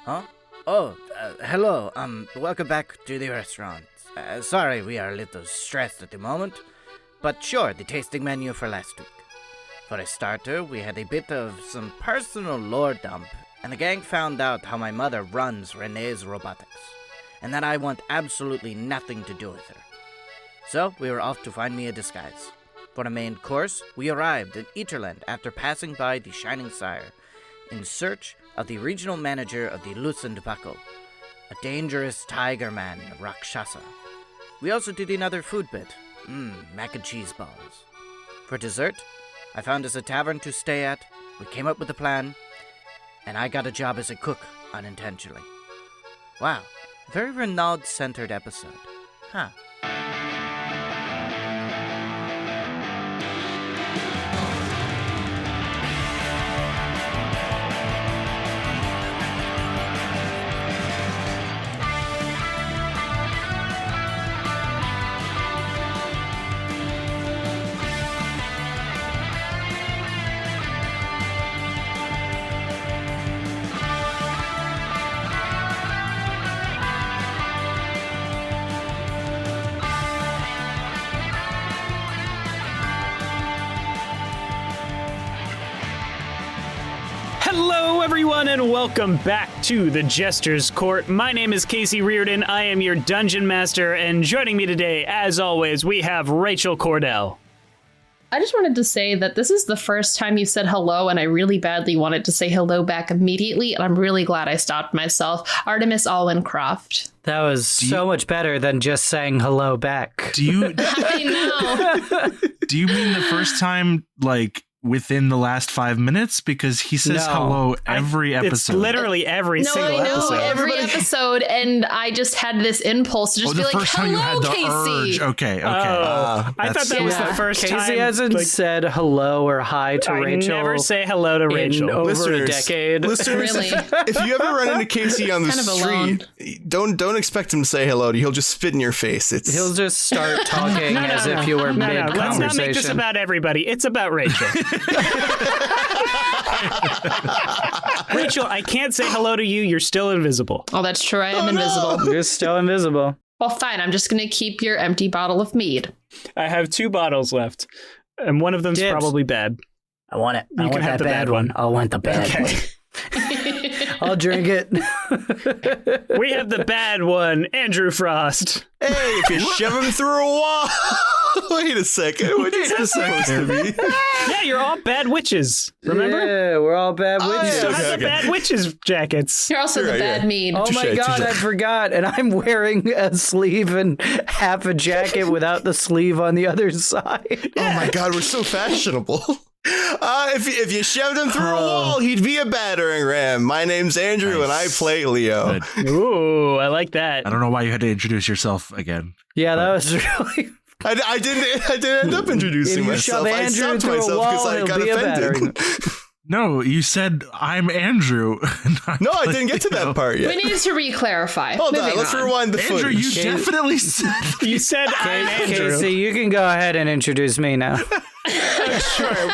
Huh? Oh, hello. Welcome back to the restaurant. Sorry, we are a little stressed at the moment. But sure, the tasting menu for last week. For a starter, we had a bit of some personal lore dump, and the gang found out how my mother runs Renee's Robotics, and that I want absolutely nothing to do with her. So, we were off to find me a disguise. For a main course, we arrived in Eaterland after passing by the Shining Sire, in search of the regional manager of the Loosened Buckle, a dangerous tiger man, Rakshasa. We also did another food bit, mac and cheese balls. For dessert, I found us a tavern to stay at, we came up with a plan, and I got a job as a cook unintentionally. Wow, a very Renald-centered episode. Huh. Hello, everyone, and welcome back to the Jester's Court. My name is Casey Reardon. I am your Dungeon Master, and joining me today, as always, we have Rachel Kordell. I just wanted to say that this is the first time you said hello, and I really badly wanted to say hello back immediately, and I'm really glad I stopped myself. Artemis, Alwyn, Kroft. That was so much better than just saying hello back. Do you I know. do you mean the first time, like, within the last 5 minutes? Because he says hello every episode. It's literally every single episode. Every episode, and I just had this impulse to just be like, hello, Casey. Okay. I thought that was the first Casey time. Casey hasn't said hello or hi to Rachel. I never say hello to Rachel. In over a decade. Listeners, Really? if you ever run into Casey on the street, don't expect him to say hello to you. He'll just spit in your face. He'll just start talking as if you were mid-conversation. Let's not make this about everybody. It's about Rachel. Rachel, I can't say hello to you. You're still invisible. Oh, that's true. I am invisible. You're still invisible. Well, fine. I'm just going to keep your empty bottle of mead. I have 2 bottles left, and one of them's probably bad. I want it. You can have the bad one. I want the bad one. I'll drink it. We have the bad one, Andrew Frost. Hey, if you shove him through a wall. Wait a second. What is this supposed to be? Yeah, you're all bad witches. Remember? Yeah, we're all bad witches. You still have the bad witches jackets. You're also the bad mead. Oh my God, I forgot. And I'm wearing a sleeve and half a jacket without the sleeve on the other side. Yeah. Oh my God, we're so fashionable. If you shoved him through a wall, he'd be a battering ram. My name's Andrew, and I play Leo. Good. Ooh, I like that. I don't know why you had to introduce yourself again. Yeah, that was really... I didn't end up introducing myself. I stopped myself because I got offended. No, you said I'm Andrew. No, I didn't get to that part yet. We need to re-clarify. Hold on, let's rewind the Andrew, footage. you definitely said... You said I'm Andrew. Casey, you can go ahead and introduce me now. Sure.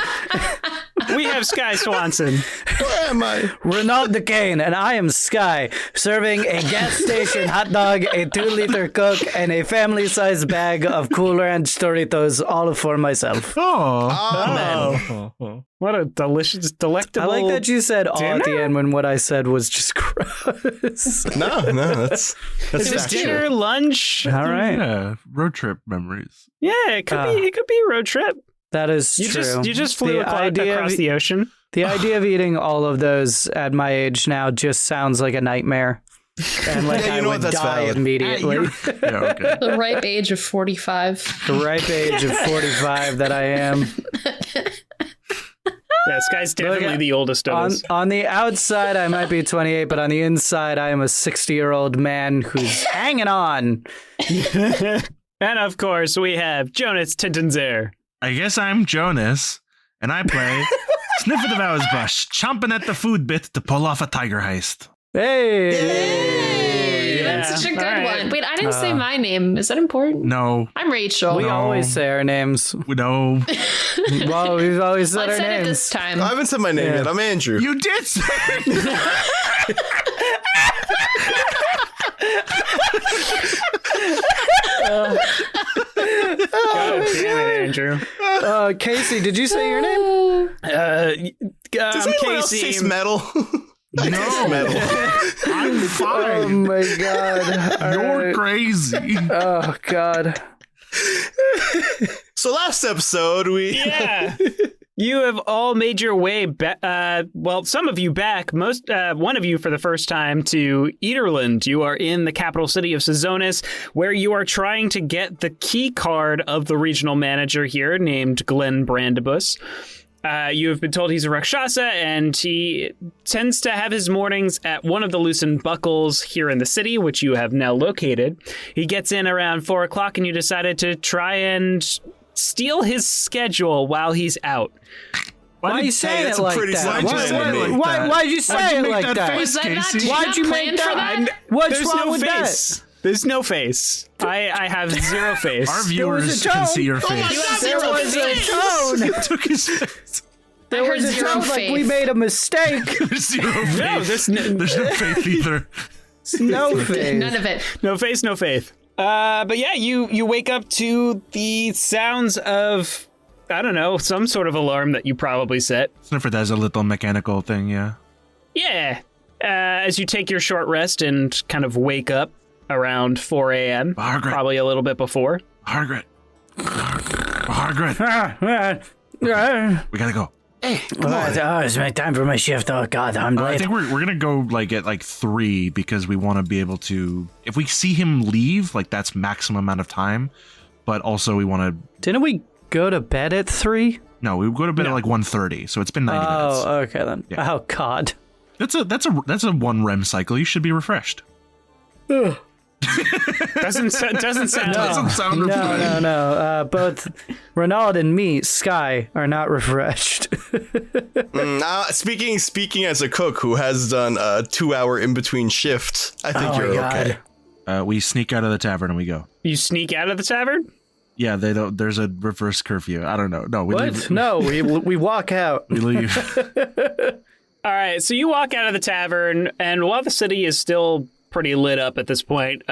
We have Sky Swanson. Where am I? Renald DuCane, and I am Sky, serving a gas station hot dog, a 2-liter Coke, and a family-sized bag of Cool Ranch Doritos, all for myself. Oh. What a delicious, delectable... I like that you said all at dinner? the end when what I said was just gross. No, that's Is this dinner, lunch? All right. Yeah, road trip memories. Yeah, it could be a road trip. That is true. You just flew across the ocean. The idea of eating all of those at my age now just sounds like a nightmare. And like I would die immediately. Okay. The ripe age of 45. The ripe age of 45 that I am. Yeah, this guy's definitely the oldest of us. On the outside, I might be 28, but on the inside, I am a 60-year-old man who's hanging on. And of course, we have Jonas Tintenseher. I guess I'm Jonas, and I play Snøfrid of Åsbrush, chomping at the food bit to pull off a tiger heist. Hey! That's such a good one. Wait, I didn't say my name. Is that important? No. I'm Rachel. We always say our names. No. Well, we've always said I our said names. it this time. I haven't said my name yet. I'm Andrew. You did say it. God damn it, Andrew. Casey, did you say your name? Does anyone else taste metal? I taste metal. I'm Oh fine. my god. You're crazy. Oh god. So last episode, Yeah. You have all made your way back, well, some of you back, one of you for the first time to Ederland. You are in the capital city of Sezonis, where you are trying to get the key card of the regional manager here named Glenn Brandibus. You have been told he's a rakshasa, and he tends to have his mornings at one of the loosened buckles here in the city, which you have now located. He gets in around 4 o'clock, and you decided to try and steal his schedule while he's out. Why are you saying that's it a like pretty that? scientific name. Why'd you say it like that? Was that not, did you Why'd not you plan make for that? that? What's There's wrong no with face. There's no face. I have zero face. Our was viewers a can tone. see your Oh my face. God, There was a tone. He took his face. There I was heard a zero tone like we faith. made a mistake. There's zero faith. No, there's There's no faith either. No face. None of it. no face, no faith. But yeah, you wake up to the sounds of, I don't know, some sort of alarm that you probably set. Snøfrid has a little mechanical thing, yeah. Yeah. As you take your short rest and kind of wake up around 4 a.m., Margaret. probably a little bit before. Margaret. Margaret. We gotta go. It's my time for my shift. Oh god, I'm I late. think we're gonna go like at like 3 because we want to be able to. If we see him leave, like that's maximum amount of time. But also we want to. Didn't we go to bed at 3? No, we go to bed at like 1:30, so it's been 90 minutes. Oh, okay then. Yeah. Oh god. That's a 1 REM cycle. You should be refreshed. Doesn't sound Doesn't sound refreshed. No. Both Renald and me, Sky, are not refreshed. Speaking as a cook who has done a 2-hour in between shift, I think you're okay. We sneak out of the tavern and we go. You sneak out of the tavern? Yeah, they don't. There's a reverse curfew. I don't know. No, we What? leave. No, we walk out. We leave. All right, so you walk out of the tavern, and while the city is still pretty lit up at this point,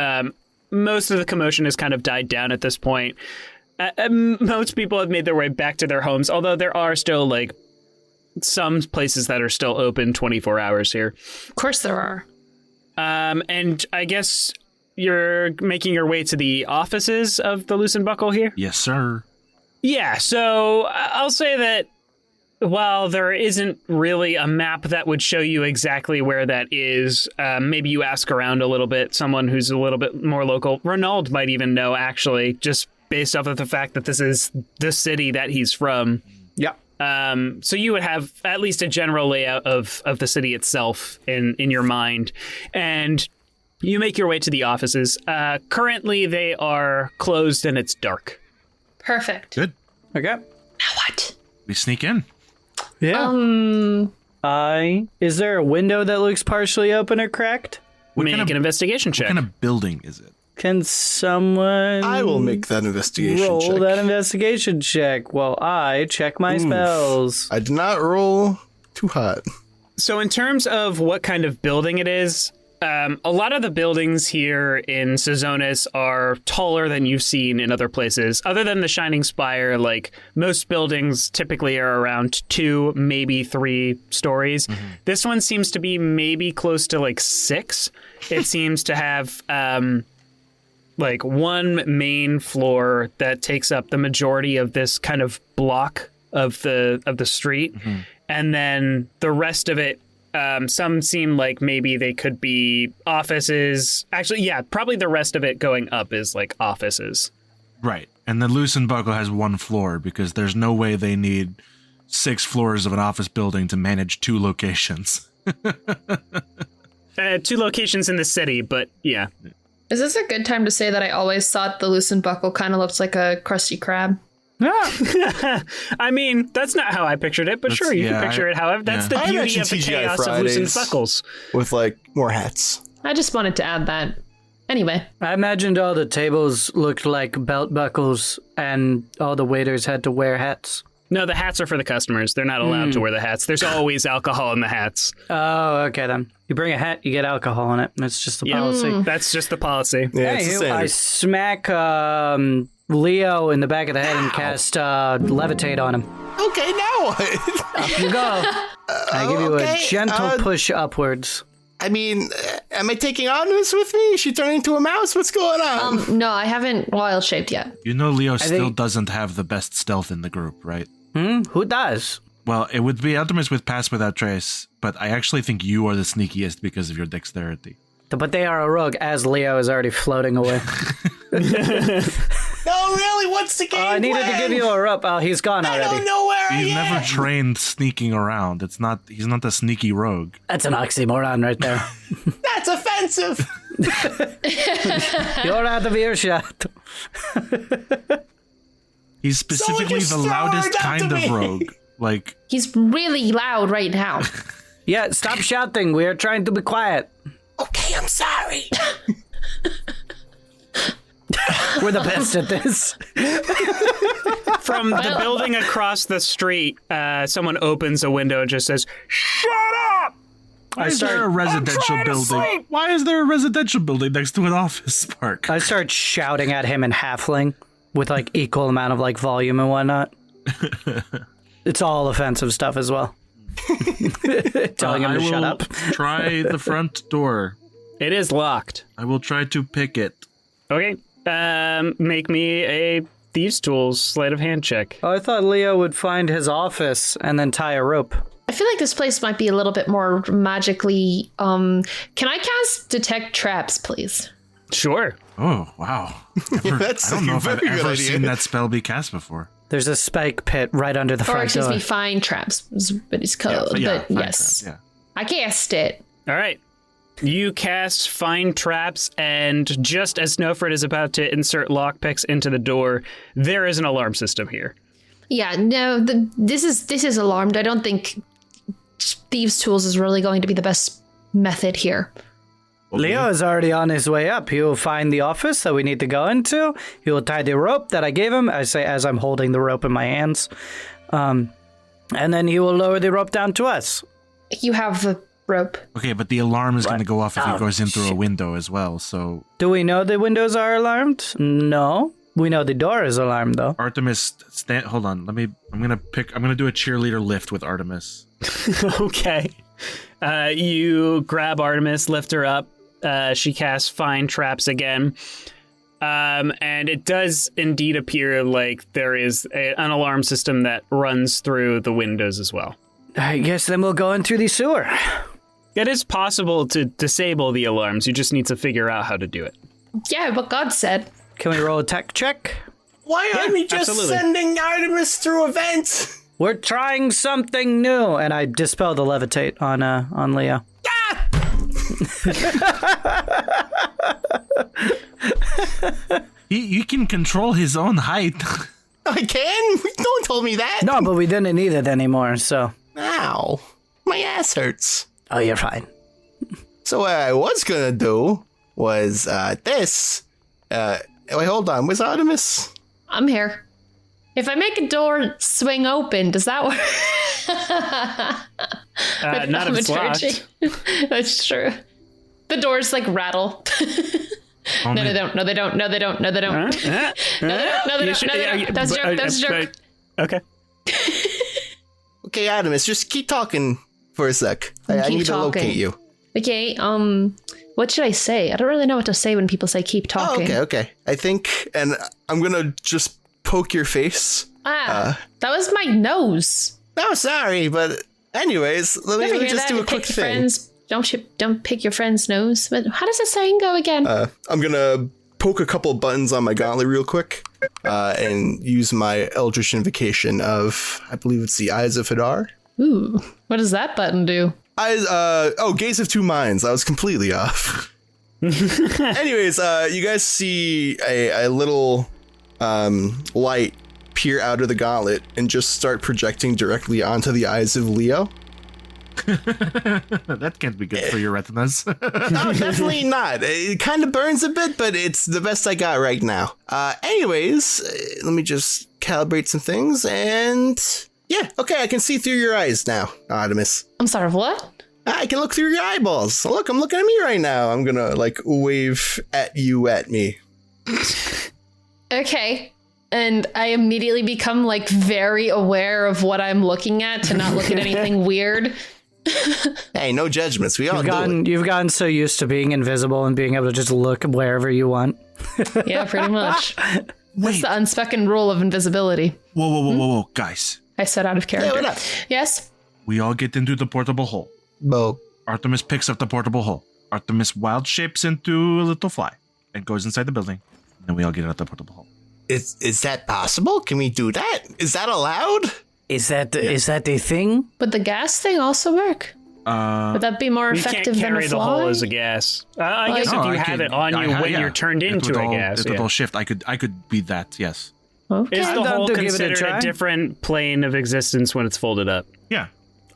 most of the commotion has kind of died down at this point. Most people have made their way back to their homes, although there are still, like, some places that are still open 24 hours here. Of course there are. And I guess you're making your way to the offices of the Loose and Buckle here? Yes, sir. Yeah, so I'll say that while there isn't really a map that would show you exactly where that is, maybe you ask around a little bit, someone who's a little bit more local. Renald might even know, actually, just based off of the fact that this is the city that he's from. Yeah. So you would have at least a general layout of the city itself in your mind. And you make your way to the offices. Currently, they are closed and it's dark. Perfect. Good. Okay. Now what? We sneak in. Yeah. Is there a window that looks partially open or cracked? Make an investigation check. What kind of building is it? Can someone I will make that investigation roll check. that investigation check while I check my spells? I did not roll too hot. So in terms of what kind of building it is, a lot of the buildings here in Sezonis are taller than you've seen in other places. Other than the Shining Spire, like most buildings typically are around 2, maybe 3 stories. Mm-hmm. This one seems to be maybe close to like 6. It seems to have like one main floor that takes up the majority of this kind of block of the street, and then the rest of it. Some seem like maybe they could be offices. Actually, yeah, probably the rest of it going up is like offices. Right. And the Loose and Buckle has 1 floor because there's no way they need 6 floors of an office building to manage 2 locations. 2 locations in the city, but yeah. Is this a good time to say that I always thought the Loosened Buckle kind of looks like a Krusty Krab? I mean, that's not how I pictured it, but sure, you can picture it however. That's the I beauty imagine of the TGI chaos of Loose and Fridays Buckles. with like more hats. I just wanted to add that. Anyway, I imagined all the tables looked like belt buckles and all the waiters had to wear hats. No, the hats are for the customers. They're not allowed to wear the hats. There's always alcohol in the hats. Oh, okay then. You bring a hat, you get alcohol in it. That's just the policy. That's just the policy. Yeah, it's the Anywho, standard. I smack Leo in the back of the head and cast levitate on him. Okay, now what? Up you go. I give you a gentle push upwards. I mean, am I taking Artemis with me? Is she turning into a mouse? What's going on? No, I haven't wild shaped yet. You know Leo still think- doesn't have the best stealth in the group, right? Who does? Well, it would be Artemis with Pass Without Trace, but I actually think you are the sneakiest because of your dexterity. But they are a rogue, as Leo is already floating away. No, really? What's the game I needed to give you a rope. Oh, he's gone already. I don't know where He's I am. never trained sneaking around. He's not a sneaky rogue. That's an oxymoron right there. That's offensive. You're out of earshot. He's specifically just the throw loudest her down kind to of me. rogue. Like, He's really loud right now. Yeah, stop shouting. We are trying to be quiet. Okay, I'm sorry. We're the best at this. From the building across the street, someone opens a window and just says, "Shut up!" why is there a residential building? Why is there a residential building next to an office park? I start shouting at him in halfling with like equal amount of like volume and whatnot. It's all offensive stuff as well. Telling him to shut up. Try the front door. It is locked. I will try to pick it. Okay. Make me a thieves' tools sleight of hand check. Oh, I thought Leo would find his office and then tie a rope. I feel like this place might be a little bit more magically. Can I cast detect traps, please? Sure. Oh, wow. That's I don't know if I've very good ever idea. seen that spell be cast before. There's a spike pit right under the Or front excuse door. me, find traps is what it's called. Yeah, but fine yes, trap, I cast it. All right. You cast find traps, and just as Snøfrid is about to insert lockpicks into the door, there is an alarm system here. Yeah, no, this is alarmed. I don't think thieves' tools is really going to be the best method here. Leo is already on his way up. He will find the office that we need to go into. He will tie the rope that I gave him, I say as I'm holding the rope in my hands. And then he will lower the rope down to us. You have the rope. Okay, but the alarm is going to go off if Oh, he goes in through a window as well, so... Do we know the windows are alarmed? No. We know the door is alarmed, though. Artemis, hold on. I'm gonna do a cheerleader lift with Artemis. Okay. You grab Artemis, lift her up. She casts find traps again. And it does indeed appear like there is an alarm system that runs through the windows as well. I guess then we'll go in through the sewer. It is possible to disable the alarms. You just need to figure out how to do it. Yeah, what God said. Can we roll a tech check? Why aren't we just absolutely. sending Artemis through a vent? We're trying something new. And I dispel the levitate on Leo. He can control his own height. I can? No one told me that. No, but we didn't need it anymore, so... Ow. My ass hurts. Oh, you're fine. So what I was gonna do was this. Wait, hold on. Where's Artemis? I'm here. If I make a door swing open, does that work? Not if it's locked. That's true. The doors like rattle. No, they don't. No, they don't. No, they don't. No, they don't. No, they don't. No, they don't. No, they don't. That's a joke. That's a joke. Okay. Okay, Artemis, just keep talking for a sec. I Keep need to talking. locate you. Okay. What should I say? I don't really know what to say when people say keep Oh, talking. okay. I think, and I'm gonna just poke your face. That was my nose. No, sorry, but anyways, let Never me hear just that? do a You quick pick your thing. friends. Don't pick your friend's nose. But how does the saying go again? I'm gonna poke a couple buttons on my gauntlet real quick, and use my Eldritch Invocation of, I believe it's the Eyes of Hadar. Ooh, what does that button do? Gaze of Two Minds. I was completely off. Anyways, you guys see a little light peer out of the gauntlet and just start projecting directly onto the eyes of Leo. That can't be good for your retinas. No, definitely not. It kind of burns a bit, but it's the best I got right now. Anyways, let me just calibrate some things, and yeah, okay, I can see through your eyes now, Artemis. I'm sorry, what? I can look through your eyeballs. Look, I'm looking at me right now. I'm gonna wave at me. Okay. And I immediately become very aware of what I'm looking at to not look at anything weird. Hey, no judgments. We all do it. You've gotten so used to being invisible and being able to just look wherever you want. Yeah, pretty much. That's the unspoken rule of invisibility. Whoa, guys. I said out of character. Yeah, what up? Yes? We all get into the portable hole. Well, Artemis picks up the portable hole. Artemis wild shapes into a little fly and goes inside the building. And then we all get out the portable hole. is that possible? Can we do that? Is that allowed? Is that a thing? Would the gas thing also work? Would that be more You effective can't than a carry the fly? hole as a gas. I guess if you have it on you when you're turned into a gas. It will shift. I could be that, yes. Okay. Is the I'm down hole to give it a considered try. a different plane of existence when it's folded up? Yeah.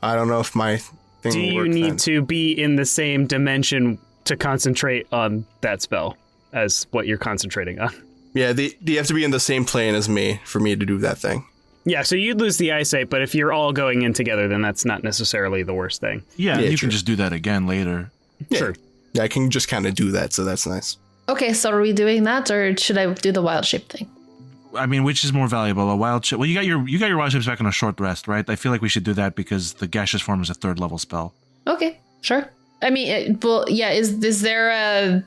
I don't know if my thing Do will you work need then. to be in the same dimension to concentrate on that spell as what you're concentrating on? Yeah, you have to be in the same plane as me for me to do that thing. Yeah, so you'd lose the eyesight, but if you're all going in together, then that's not necessarily the worst thing. Yeah, Yeah, you true. can just do that again later. Yeah. Sure. Yeah, I can just kind of do that, so that's nice. Okay, so are we doing that, or should I do the wild shape thing? I mean, which is more valuable, a wild shape? Well, you got your wild shapes back on a short rest, right? I feel like we should do that because the gaseous form is a 3rd level spell. Okay, sure. I mean, is there a...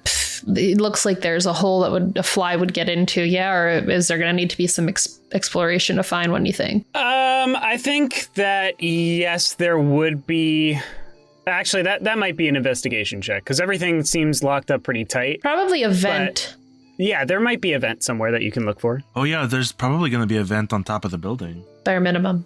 It looks like there's a hole that a fly would get into, yeah? Or is there going to need to be some exploration to find one, you think? I think that, yes, there would be... Actually, that might be an investigation check, because everything seems locked up pretty tight. Probably a vent. Yeah, there might be a vent somewhere that you can look for. Oh yeah, there's probably going to be a vent on top of the building. Bare minimum.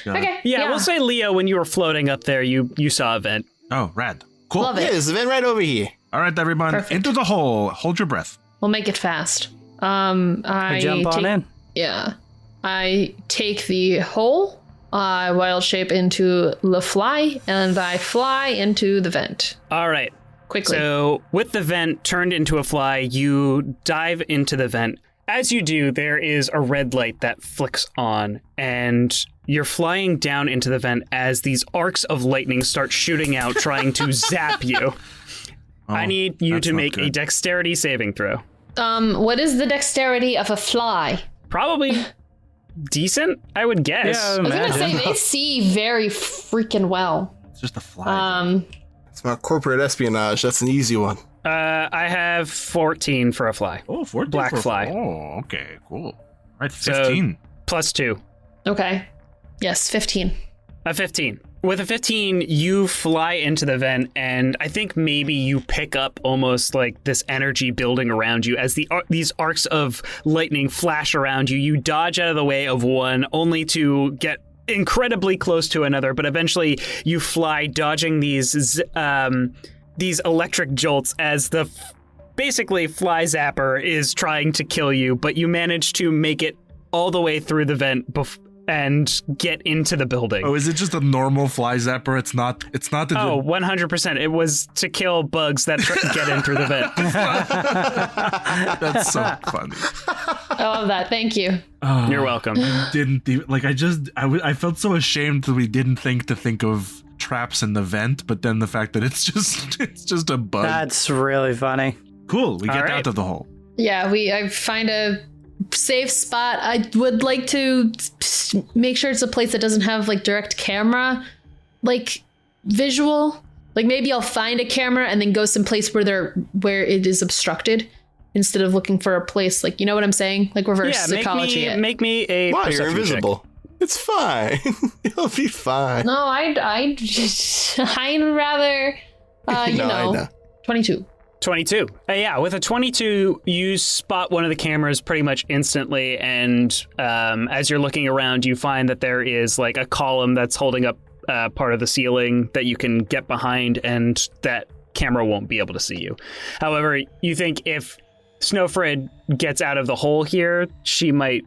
Yeah. Okay. Yeah, we'll say, Leo, when you were floating up there, you saw a vent. Oh, rad. Cool. Love Yeah, it. there's a vent right over here. All right, everyone, Perfect. into the hole. Hold your breath. We'll make it fast. I Jump on in. Yeah. I take the hole, I wild shape into the fly, and I fly into the vent. All right. Quickly. So with the vent turned into a fly, you dive into the vent. As you do, there is a red light that flicks on, and you're flying down into the vent as these arcs of lightning start shooting out, trying to zap you. I need you that's to not make a good. dexterity saving throw. What is the dexterity of a fly? Probably decent, I would guess. Yeah, I was gonna say imagine. they see very freaking well. It's just a fly. It's not corporate espionage. That's an easy one. I have 14 for a fly. Oh, 14 black for- fly. Oh, okay, cool. All right, So- 15. Plus 2. Okay. Yes, 15. A 15. With a 15, you fly into the vent, and I think maybe you pick up almost like this energy building around you as these arcs of lightning flash around you. You dodge out of the way of one, only to get incredibly close to another, but eventually you fly, dodging these electric jolts as the basically fly zapper is trying to kill you, but you manage to make it all the way through the vent and get into the building. Oh, is it just a normal fly zapper? It's not the... Oh, 100%. It was to kill bugs that get in through the vent. That's so funny. I love that. Thank you. You're welcome. Didn't even, like, I felt so ashamed that we didn't think of traps in the vent, but then the fact that it's just a bug. That's really funny. Cool. We All get right. out of the hole. Yeah, I find a safe spot. I would like to make sure it's a place that doesn't have like direct camera, like visual. Like maybe I'll find a camera and then go someplace where it is obstructed instead of looking for a place like, you know what I'm saying? Like reverse Yeah, psychology. make me a Wow, perception you're check. invisible. It's fine. It'll be fine. No, I'd rather, you No, I know, know. 22. 22. Yeah, with a 22, you spot one of the cameras pretty much instantly, and as you're looking around, you find that there is like a column that's holding up part of the ceiling that you can get behind, and that camera won't be able to see you. However, you think if Snøfrid gets out of the hole here, she might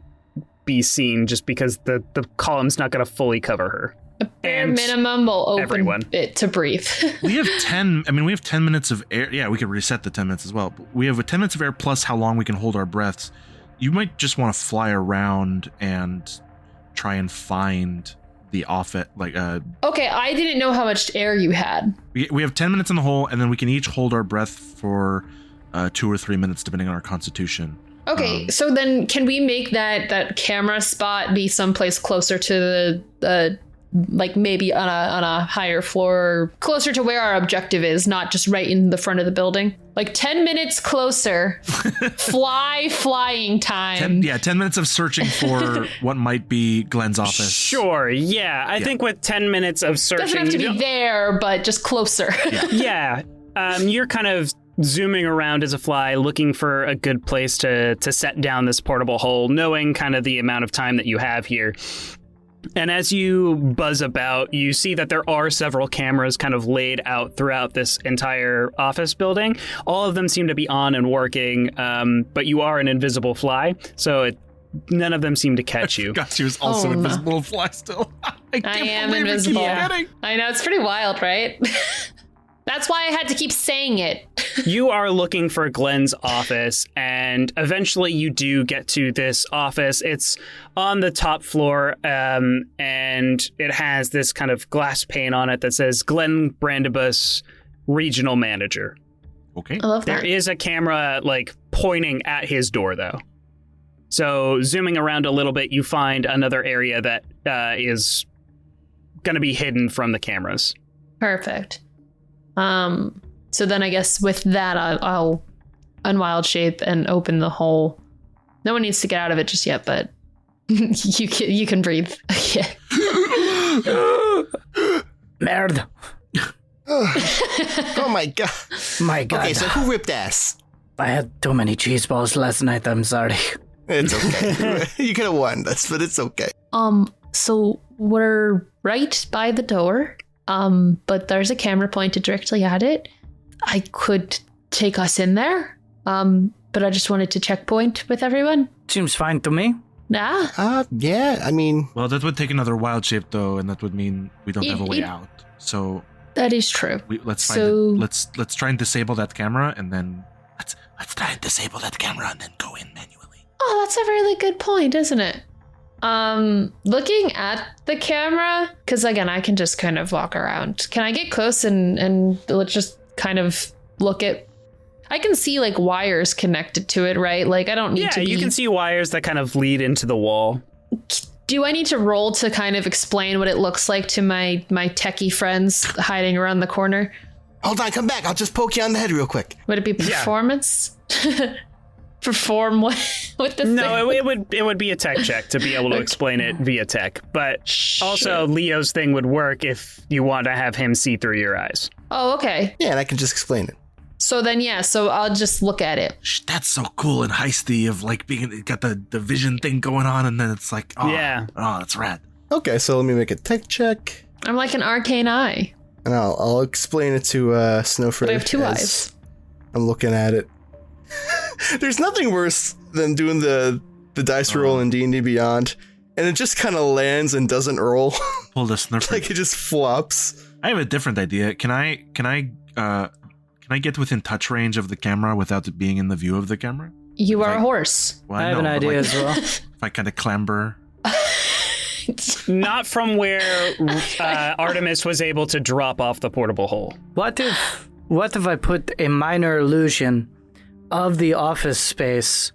be seen just because the column's not going to fully cover her. Bare And minimum will open everyone. it to breathe. We have 10 minutes of air. Yeah, we could reset the 10 minutes as well. We have 10 minutes of air plus how long we can hold our breaths you might just want to fly around and try and find the office, Okay, I didn't know how much air you had. we have 10 minutes in the hole, and then we can each hold our breath for 2 or 3 minutes, depending on our constitution. Okay, so then can we make that camera spot be someplace closer to the like maybe on a higher floor, closer to where our objective is, not just right in the front of the building? Like 10 minutes closer. Flying time. 10 minutes of searching for what might be Glenn's office. Sure, yeah. I think with 10 minutes of searching... Doesn't have to be there, but just closer. Yeah. You're kind of zooming around as a fly, looking for a good place to set down this portable hole, knowing kind of the amount of time that you have here. And as you buzz about, you see that there are several cameras kind of laid out throughout this entire office building. All of them seem to be on and working, but you are an invisible fly, so none of them seem to catch you. Got you is also invisible fly still. I am invisible. I know, it's pretty wild, right? That's why I had to keep saying it. You are looking for Glenn's office, and eventually you do get to this office. It's on the top floor, and it has this kind of glass pane on it that says Glenn Brandibus, Regional Manager. Okay. I love that. There is a camera, pointing at his door, though. So, zooming around a little bit, you find another area that is going to be hidden from the cameras. Perfect. So then I guess with that, I'll unwild shape and open the hole. No one needs to get out of it just yet, but you can breathe. Merde. Oh my god. My god. Okay, so who ripped ass? I had too many cheese balls last night, I'm sorry. It's okay. You could have won, but it's okay. So we're right by the door. But there's a camera pointed directly at it. I could take us in there. But I just wanted to checkpoint with everyone. Seems fine to me. Yeah. Yeah, I mean... Well, that would take another wild shape, though, and that would mean we don't have a way out. So... That is true. Let's try and disable that camera, and then... Let's try and disable that camera, and then go in manually. Oh, that's a really good point, isn't it? Looking at the camera, because again, I can just kind of walk around. Can I get close and let's just kind of look at... I can see wires connected to it, right? I don't need to be... Yeah, you can see wires that kind of lead into the wall. Do I need to roll to kind of explain what it looks like to my techie friends hiding around the corner? Hold on, come back. I'll just poke you on the head real quick. Would it be performance? Yeah. Perform with the thing? No, it would be a tech check to be able to explain it via tech. But also, Leo's thing would work if you want to have him see through your eyes. Oh, okay. Yeah, and I can just explain it. So then, so I'll just look at it. That's so cool and heisty of being got the vision thing going on, and then it's that's rad. Okay, so let me make a tech check. I'm like an arcane eye. And I'll explain it to Snøfrid. But I have two eyes. I'm looking at it. There's nothing worse than doing the dice roll in D&D Beyond, and it just kind of lands and doesn't roll. Pull the Snøfrid. It just flops. I have a different idea. Can I get within touch range of the camera without it being in the view of the camera? You are a horse. Well, I have an idea as well. If I kind of clamber. Not from where Artemis was able to drop off the portable hole. What if I put a minor illusion of the office space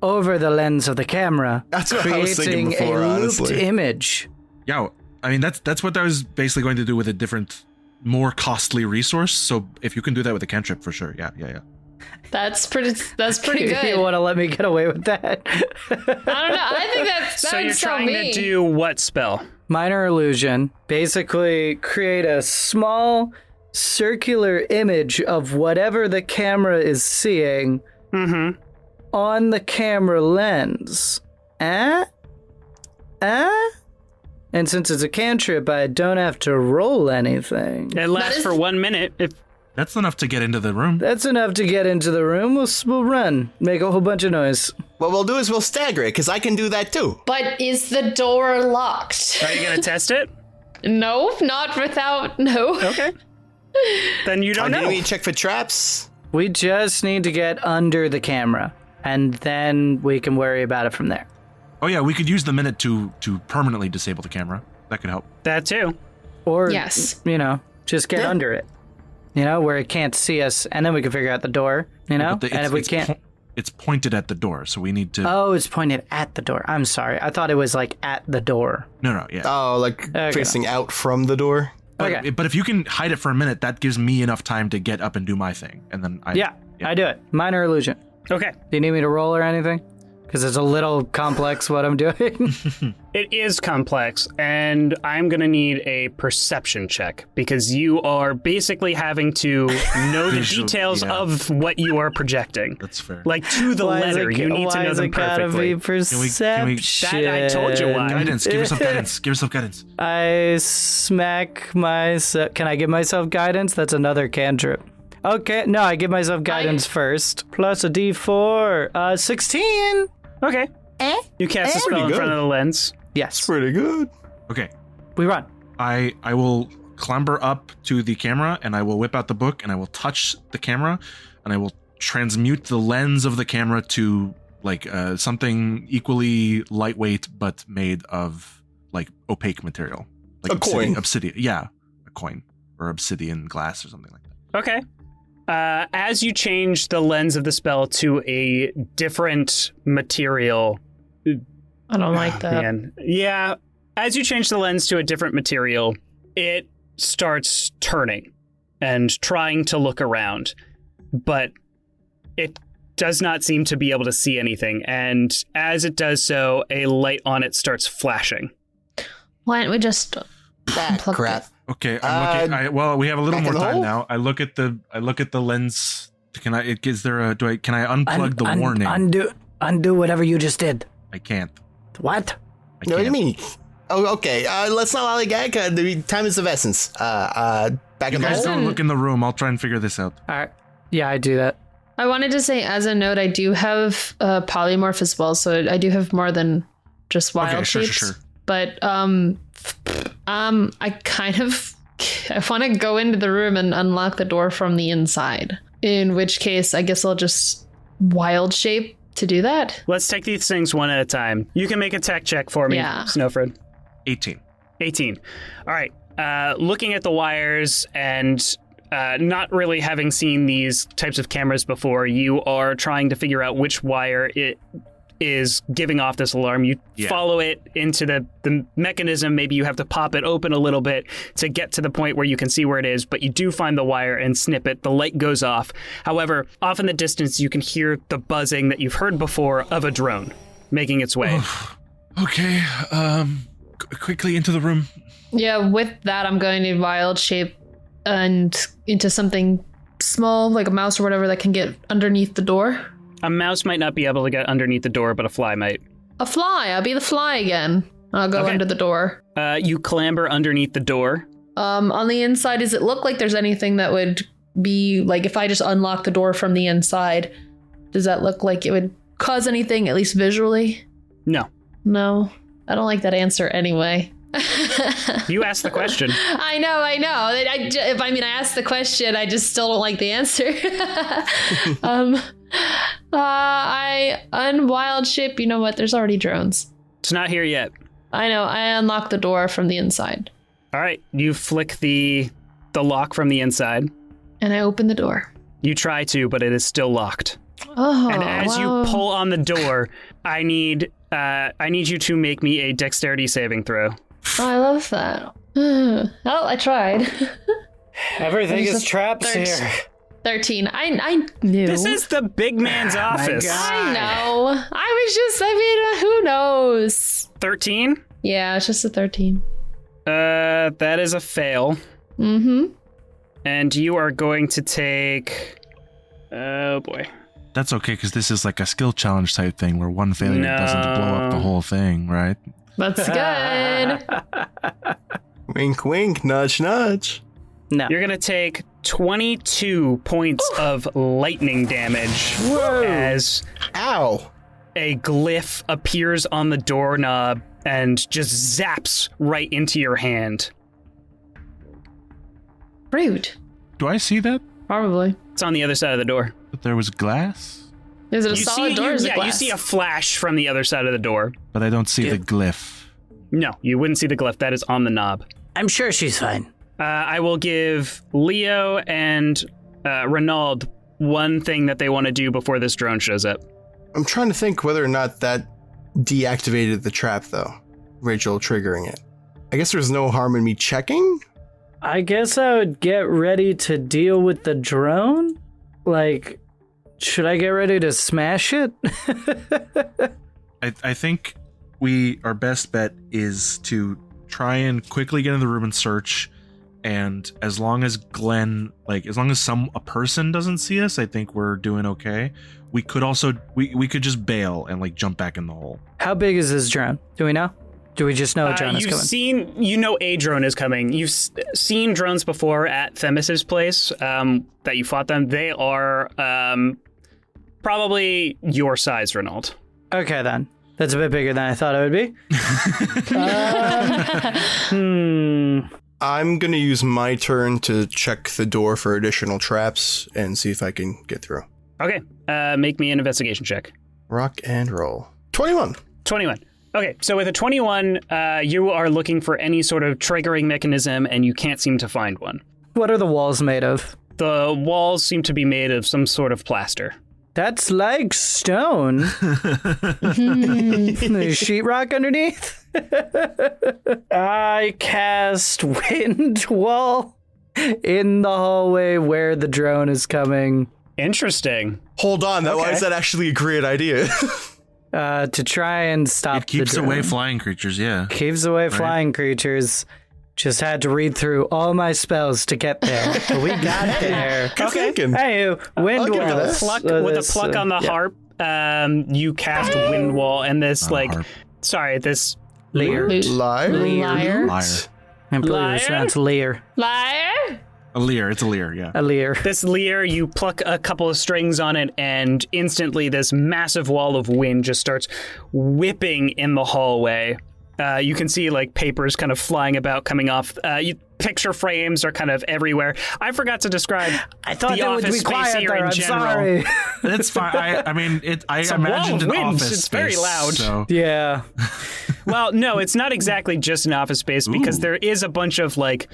over the lens of the camera, that's what I was thinking before, creating a looped honestly. image? Yeah, I mean that's what I was basically going to do with a different, more costly resource. So if you can do that with a cantrip, for sure. Yeah. That's pretty good. You want to let me get away with that? I don't know. I think that's so you're trying to do what spell? Minor illusion. Basically, create a small circular image of whatever the camera is seeing on the camera lens. And since it's a cantrip, I don't have to roll anything. It lasts for 1 minute. That's enough to get into the room. That's enough to get into the room. We'll run. Make a whole bunch of noise. What we'll do is we'll stagger it, because I can do that too. But is the door locked? Are you going to test it? No, not without... No. Okay. Then you don't know. Do you need to check for traps? We just need to get under the camera. and then we can worry about it from there. Oh yeah, we could use the minute to permanently disable the camera. That could help. That too. Or, Yes. Just get under it, where it can't see us, and then we can figure out the door, But and if we can't... It's pointed at the door, so we need to... Oh, it's pointed at the door. I'm sorry. I thought it was, at the door. No, yeah. Oh, like facing out from the door? Okay. But if you can hide it for a minute, that gives me enough time to get up and do my thing. And then I do it. Minor illusion. Okay. Do you need me to roll or anything? Because it's a little complex what I'm doing. It is complex, and I'm going to need a perception check because you are basically having to know the details of what you are projecting. That's fair. Like to the letter, you need to know them perfectly. Perception? That I told you why. Guidance. Give yourself guidance. Give yourself guidance. I smack myself. Can I give myself guidance? That's another cantrip. Okay, no, I give myself guidance first. Plus a d4. 16. Okay. You cast a spell in front of the lens. Yes. Pretty good. Okay. We run. I will clamber up to the camera, and I will whip out the book, and I will touch the camera, and I will transmute the lens of the camera to something equally lightweight but made of opaque material. Like a coin. Obsidian. Yeah, a coin or obsidian glass or something like that. Okay. As you change the lens of the spell to a different material... I don't like that. Man. Yeah, as you change the lens to a different material, it starts turning and trying to look around, but it does not seem to be able to see anything, and as it does so, a light on it starts flashing. Why don't we just unplug Crap. it? Okay, I'm looking. Well, we have a little back more in the time hole? now. I look at the lens. Can I? Is there a? Can I unplug the warning? Undo whatever you just did. I can't. What? No, what do you mean? Oh, okay. Let's not lollygag. The time is of essence. Back You in the guys hole. don't look in the room. I'll try and figure this out. All right. Yeah, I do that. I wanted to say, as a note, I do have polymorph as well, so I do have more than just wild shapes. Sure. But I kind of I want to go into the room and unlock the door from the inside. In which case, I guess I'll just wild shape to do that. Let's take these things one at a time. You can make a tech check for me, Snøfrid. 18. 18. All right. Looking at the wires and not really having seen these types of cameras before, you are trying to figure out which wire it is giving off this alarm. You follow it into the mechanism. Maybe you have to pop it open a little bit to get to the point where you can see where it is, but you do find the wire and snip it. The light goes off. However, off in the distance, you can hear the buzzing that you've heard before of a drone making its way. Okay. Quickly into the room. Yeah, with that, I'm going to wild shape and into something small, like a mouse or whatever, that can get underneath the door. A mouse might not be able to get underneath the door, but a fly might. A fly. I'll be the fly again. I'll go under the door. You clamber underneath the door. On the inside, does it look like there's anything that would be, like, if I just unlock the door from the inside, does that look like it would cause anything, at least visually? No. No. I don't like that answer anyway. You asked the question. I know. I asked the question, I just still don't like the answer. I unwild ship. You know what? There's already drones. It's not here yet. I know. I unlock the door from the inside. All right. You flick the lock from the inside. And I open the door. You try to, but it is still locked. Oh, and as you pull on the door, I need you to make me a dexterity saving throw. Oh, I love that. Oh, I tried. Everything is traps here. 13. I knew. This is the big man's office. I know. Who knows? 13? Yeah, it's just a 13. That is a fail. Mm-hmm. And you are going to take... Oh, boy. That's okay, because this is like a skill challenge type thing where one failure doesn't blow up the whole thing, right? That's good. Wink, wink, nudge, nudge. No. You're going to take 22 points of lightning damage. Whoa. As Ow. a glyph appears on the doorknob and just zaps right into your hand. Rude. Do I see that? Probably. It's on the other side of the door. That there was glass? Is it a solid door or is it glass? You see a flash from the other side of the door. But I don't see the glyph. No, you wouldn't see the glyph. That is on the knob. I'm sure she's fine. I will give Leo and Renald one thing that they want to do before this drone shows up. I'm trying to think whether or not that deactivated the trap, though. Rachel triggering it. I guess there's no harm in me checking? I guess I would get ready to deal with the drone? Like, should I get ready to smash it? I think our best bet is to try and quickly get in the room and search. And as long as a person doesn't see us, I think we're doing okay. We could also, we could just bail and like jump back in the hole. How big is this drone? Do we know? Do we just know a drone is coming? A drone is coming. You've seen drones before at Themis's place that you fought them. They are probably your size, Renald. Okay, then. That's a bit bigger than I thought it would be. I'm going to use my turn to check the door for additional traps and see if I can get through. Okay, make me an investigation check. Rock and roll. 21. 21. Okay, so with a 21, you are looking for any sort of triggering mechanism, and you can't seem to find one. What are the walls made of? The walls seem to be made of some sort of plaster. That's like stone. There's sheetrock underneath. I cast wind wall in the hallway where the drone is coming. Interesting. Hold on, why is that actually a great idea? To try and stop it keeps the drone. away flying creatures, yeah. Keeps away flying creatures. Just had to read through all my spells to get there. But we got there. Good thinking. Hey, wind wall. With a pluck on the harp, you cast wind wall and this this Lear? Liar. I believe it's pronounced Lear. Liar. A lyre, it's a lyre, yeah. A Lear. This lyre, you pluck a couple of strings on it, and instantly this massive wall of wind just starts whipping in the hallway. You can see like papers kind of flying about, coming off. Picture frames are kind of everywhere. I forgot to describe. I thought the it would office be space quiet here there. in I'm general. sorry. That's fine. I It's a imagined wall of an wind. office It's very space, loud. So. Yeah. Well, no, it's not exactly just an office space because there is a bunch of like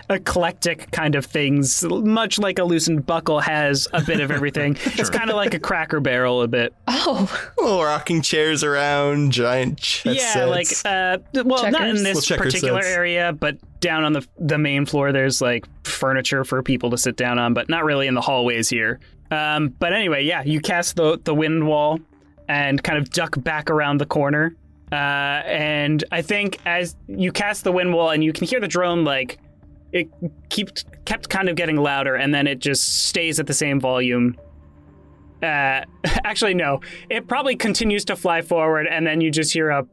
eclectic kind of things, much like a loosened buckle has a bit of everything. It's kind of like a Cracker Barrel a bit. Oh. Little rocking chairs around, giant chess sets. Not in this checker particular sets. area, but down on the main floor, there's like furniture for people to sit down on, but not really in the hallways here. But anyway, yeah, you cast the wind wall and kind of duck back around the corner. And I think as you cast the wind wall and you can hear the drone, like it kept kind of getting louder, and then it just stays at the same volume. Actually, no, it probably continues to fly forward, and then you just hear a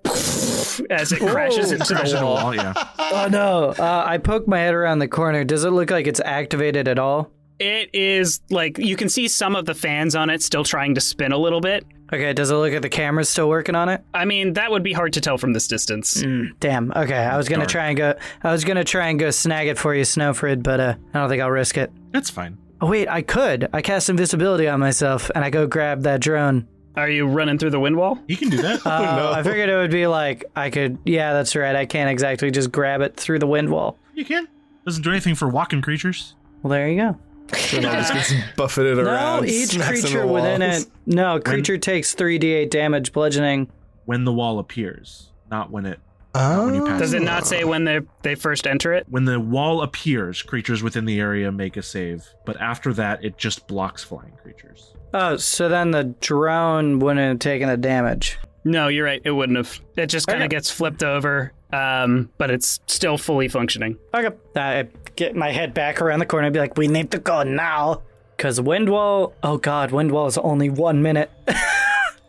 as it crashes into the wall. Yeah. Oh no! I poke my head around the corner. Does it look like it's activated at all? It is like you can see some of the fans on it still trying to spin a little bit. Okay. Does it look like the camera's still working on it? I mean, that would be hard to tell from this distance. Damn. Okay. I was gonna try and go snag it for you, Snøfrid, but I don't think I'll risk it. That's fine. Oh wait, I could. I cast invisibility on myself, and I go grab that drone. Are you running through the wind wall? You can do that. I figured it would be like I could. Yeah, that's right. I can't exactly just grab it through the wind wall. You can. Doesn't do anything for walking creatures. Well, there you go. So now just gets buffeted around. No, each smacks into creature the within walls. it. No, creature takes 3d8 damage bludgeoning. When the wall appears, not when it. Not when you pass. Does it not say when they first enter it? When the wall appears, creatures within the area make a save, but after that, it just blocks flying creatures. Oh, so then the drone wouldn't have taken the damage. No, you're right. It wouldn't have. It just kind of gets flipped over, but it's still fully functioning. Okay. I get my head back around the corner and be like, we need to go now. Because wind wall, oh god, wind wall is only 1 minute.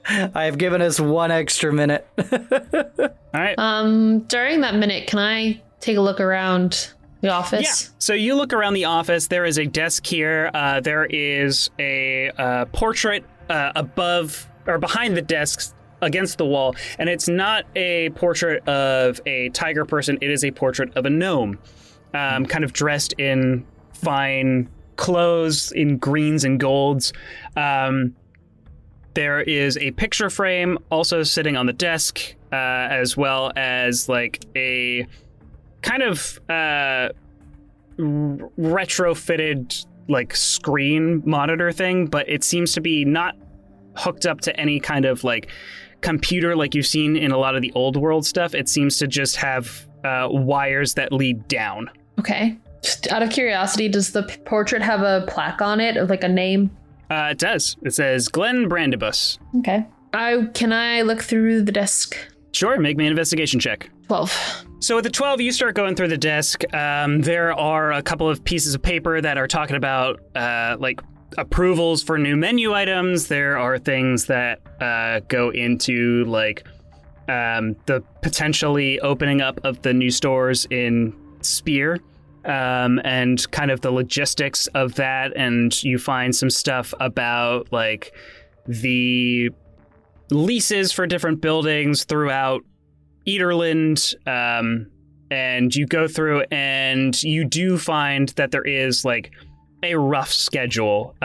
I have given us 1 extra minute. All right. During that minute, can I take a look around the office? Yeah. So you look around the office. There is a desk here. There is a portrait above or behind the desks against the wall, and it's not a portrait of a tiger person. It is a portrait of a gnome, kind of dressed in fine clothes in greens and golds. There is a picture frame also sitting on the desk, as well as like a kind of retrofitted like screen monitor thing, but it seems to be not hooked up to any kind of like computer like you've seen in a lot of the old world stuff. It seems to just have wires that lead down. Okay. Just out of curiosity, does the portrait have a plaque on it of like a name? It does. It says Glenn Brandibus. Okay. Can I look through the desk? Sure, make me an investigation check. 12. So with the 12, you start going through the desk. There are a couple of pieces of paper that are talking about like approvals for new menu items. There are things that go into like the potentially opening up of the new stores in Spear. And kind of the logistics of that, and you find some stuff about like the leases for different buildings throughout Ederland, and you go through and you do find that there is like a rough schedule.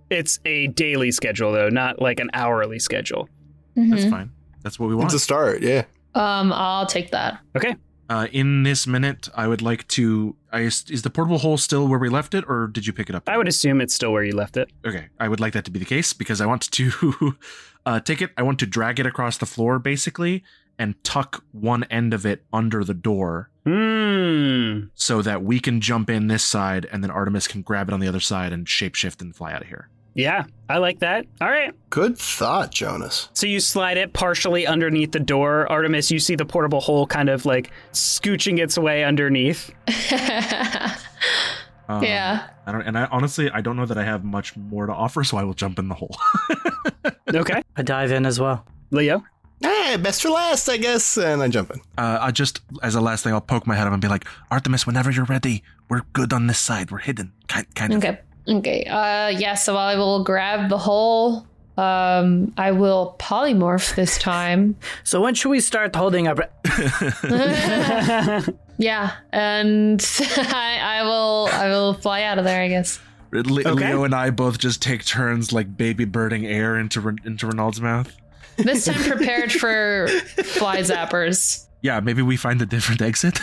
It's a daily schedule though, not like an hourly schedule. That's fine. That's what we want. It's a start, yeah. I'll take that. Okay. In this minute, I would like to... is the portable hole still where we left it, or did you pick it up? I would assume it's still where you left it. Okay, I would like that to be the case, because I want to take it, I want to drag it across the floor, basically, and tuck one end of it under the door, so that we can jump in this side, and then Artemis can grab it on the other side and shapeshift and fly out of here. Yeah, I like that. All right. Good thought, Jonas. So you slide it partially underneath the door. Artemis, you see the portable hole kind of like scooching its way underneath. Yeah. I honestly don't know that I have much more to offer, so I will jump in the hole. Okay. I dive in as well. Leo? Hey, best for last, I guess. And I jump in. I just, as a last thing, I'll poke my head up and be like, Artemis, whenever you're ready, we're good on this side. We're hidden. Kind of. Okay. Yeah, so I will grab the hole. I will polymorph this time. So when should we start holding our breath? Yeah, and I will fly out of there, I guess. Leo and I both just take turns like baby birding air into Renald's mouth. This time prepared for fly zappers. Yeah, maybe we find a different exit.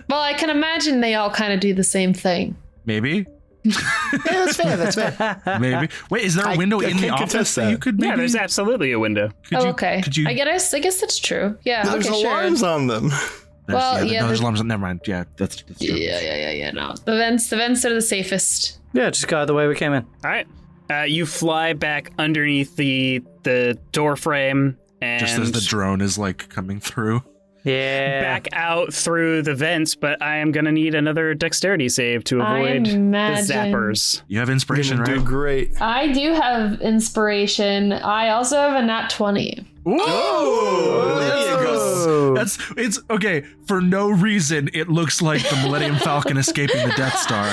Well, I can imagine they all kind of do the same thing. Maybe. Yeah, that's fair. Maybe. Wait, is there a window in the office that you could maybe? Yeah, there's absolutely a window. Okay. Could you? I guess that's true. Yeah. There's alarms on them. There's alarms. Never mind. Yeah, that's true. Yeah. No, the vents are the safest. Yeah, just go the way we came in. All right. You fly back underneath the door frame and just as the drone is like coming through. Yeah. Back out through the vents, but I am going to need another dexterity save to avoid the zappers. You have inspiration, right? Do great. I do have inspiration. I also have a nat 20. Whoa! There you go. It's okay. For no reason, it looks like the Millennium Falcon escaping the Death Star.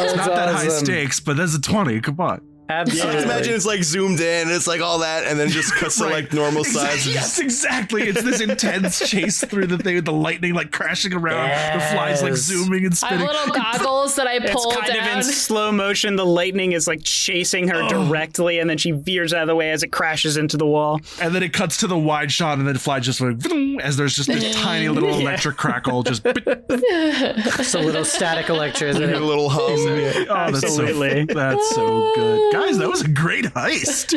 It's not that high stakes, but there's a 20. Come on. Absolutely. I just imagine it's like zoomed in, it's like all that, and then just cuts to like normal size. Yes, exactly. It's this intense chase through the thing with the lightning like crashing around, the flies like zooming and I have spinning. little goggles that I pull It's kind down. of in slow motion. The lightning is like chasing her directly, and then she veers out of the way as it crashes into the wall. And then it cuts to the wide shot, and then it flies just like as there's just this tiny little electric crackle, just It's a little static electricity. A little hum. Absolutely. That's so good, guys. That was a great heist.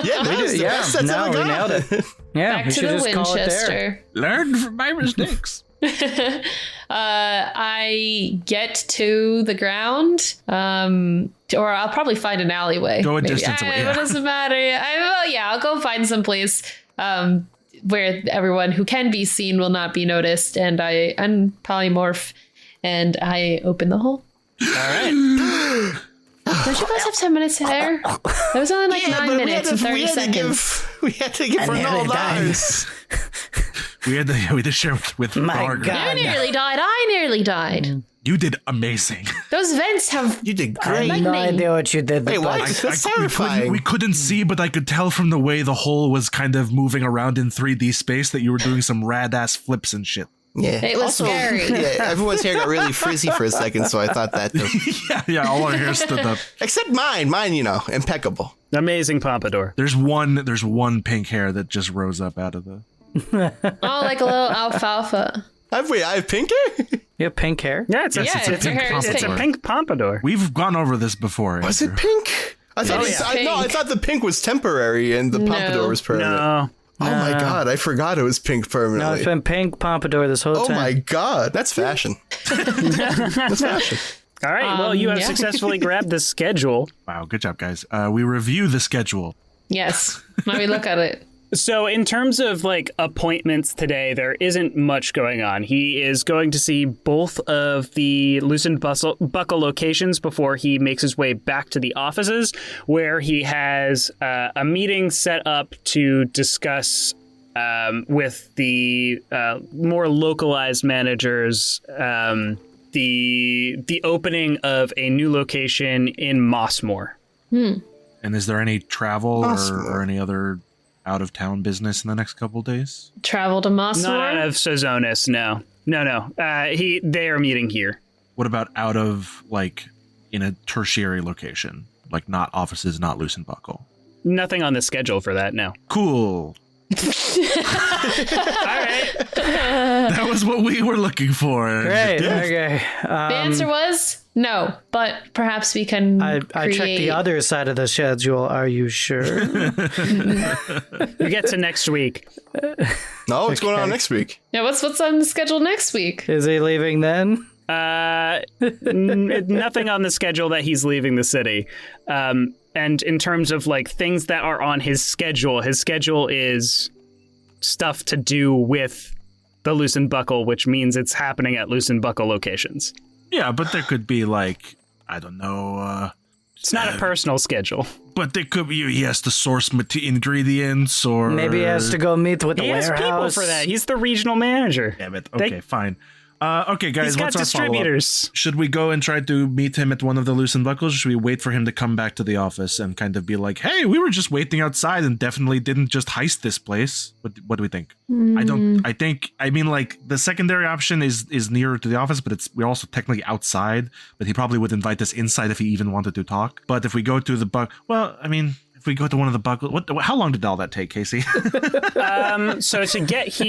Yeah, we nailed it. Yeah, Back we to should the just call it there. Winchester. Learn from my mistakes. I get to the ground, or I'll probably find an alleyway. Go a maybe. distance away. What does it matter? I'll go find some place where everyone who can be seen will not be noticed, and I unpolymorph, and I open the hole. All right. Don't you guys have 10 minutes there? That was only like 9 minutes and 30 seconds. We had to give Renald ours. We had to share with My Margaret. God. You nearly died. I nearly died. You did amazing. Those vents have. You did I have great. no idea what you did. Wait, what? but- That's terrifying. We couldn't see, but I could tell from the way the hole was kind of moving around in 3D space that you were doing some rad ass flips and shit. Yeah. It was scary. Yeah, everyone's hair got really frizzy for a second, so I thought that too. yeah, all our hair stood up. Except mine. Mine, impeccable. Amazing pompadour. There's one pink hair that just rose up out of the. Oh, like a little alfalfa. I have pink hair? You have pink hair? Yeah, it's a pink pompadour. We've gone over this before. Was it pink? I thought I thought the pink was temporary and the pompadour was permanent. No. Oh my god, I forgot it was pink permanently. No, it's been pink pompadour this whole time. Oh my god, that's fashion. That's fashion. All right, well, you have successfully grabbed the schedule. Wow, good job, guys. We review the schedule. Yes. Let me look at it. So in terms of appointments today, there isn't much going on. He is going to see both of the Loosened Buckle locations before he makes his way back to the offices, where he has a meeting set up to discuss with the more localized managers the opening of a new location in Mossmore. And is there any travel or any other out-of-town business in the next couple of days? Travel to Mossmore? Not out of Sozonis, no. No. They are meeting here. What about out of, in a tertiary location? Not offices, not Loosened Buckle? Nothing on the schedule for that, no. Cool. All right. That was what we were looking for. Great, okay. The answer was no, but perhaps we can I checked the other side of the schedule. Are you sure? We get to next week. No, what's going on next week? Yeah, what's on the schedule next week? Is he leaving then? Nothing on the schedule that he's leaving the city. And in terms of things that are on his schedule is stuff to do with the Loosened Buckle, which means it's happening at Loosened Buckle locations. Yeah, but there could be I don't know. It's not a personal schedule. But there could be he has to source ingredients, or maybe he has to go meet with the warehouse. He has people for that. He's the regional manager. Damn it. Okay, fine. Okay, guys, he's got what's our distributors. Follow-up? Should we go and try to meet him at one of the Loosened Buckles, or should we wait for him to come back to the office and kind of be like, hey, we were just waiting outside and definitely didn't just heist this place? What do we think? I mean, the secondary option is nearer to the office, but we're also technically outside, but he probably would invite us inside if he even wanted to talk. But if we go to the if we go to one of the buckles, how long did all that take, Casey? So to get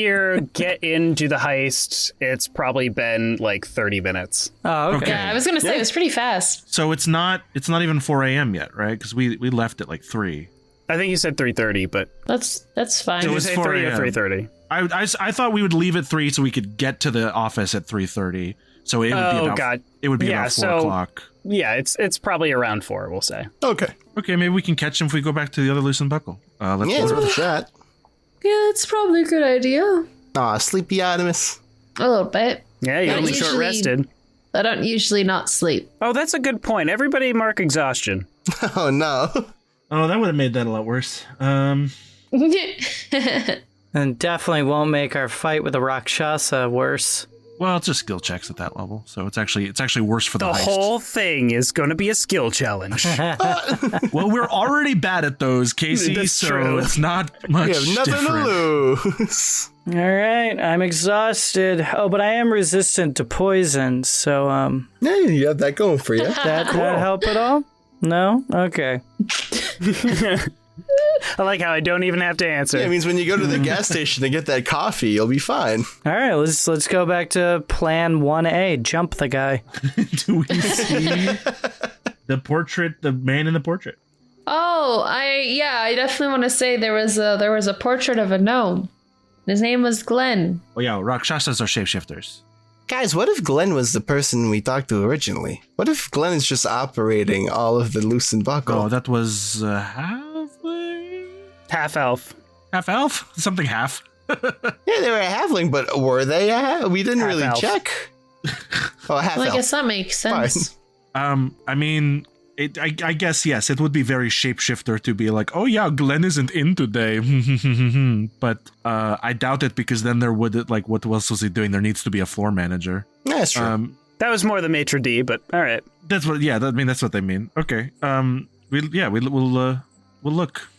into the heist, it's probably been 30 minutes. Oh, okay. Yeah, I was going to say it was pretty fast. So it's not even 4 a.m. yet, right? Because we left at 3. I think you said 3:30, but that's fine. Did you say 3 or 3:30? I thought we would leave at 3 so we could get to the office at 3:30. So it would be about 4 o'clock. Yeah, it's probably around 4, we'll say. Okay, maybe we can catch him if we go back to the other Loosened Buckle. It's worth a shot. Yeah, it's probably a good idea. Aw, sleepy Artemis. A little bit. Yeah, you're only short rested. I don't usually not sleep. Oh, that's a good point. Everybody mark exhaustion. Oh, no. Oh, that would have made that a lot worse. And definitely won't make our fight with the Rakshasa worse. Well, it's just skill checks at that level, so it's actually worse for the heist. The whole thing is going to be a skill challenge. Well, we're already bad at those, Casey, That's so true. It's not much We have nothing different. to lose. All right, I'm exhausted. Oh, but I am resistant to poison, so Yeah, you have that going for you. that help at all? No? Okay. I like how I don't even have to answer. Yeah, it means when you go to the gas station to get that coffee, you'll be fine. All right, let's go back to plan 1A. Jump the guy. Do we see the portrait, the man in the portrait? Oh, I definitely want to say there was a portrait of a gnome. His name was Glenn. Oh yeah, Rakshasas are shapeshifters. Guys, what if Glenn was the person we talked to originally? What if Glenn is just operating all of the Loosened Buckle? Oh, that was halfling? Half elf. Half elf? Something half. Yeah, they were a halfling, but were they we didn't Half really elf. check. Oh, half Well, I elf. guess that makes sense. I mean, I guess, yes, it would be very shapeshifter to be like, oh yeah, Glenn isn't in today. But I doubt it, because then there would, what else was he doing? There needs to be a floor manager. Yeah, that's true. That was more the maitre d', but all right. That's what, yeah, that's what they mean. Okay. We'll look.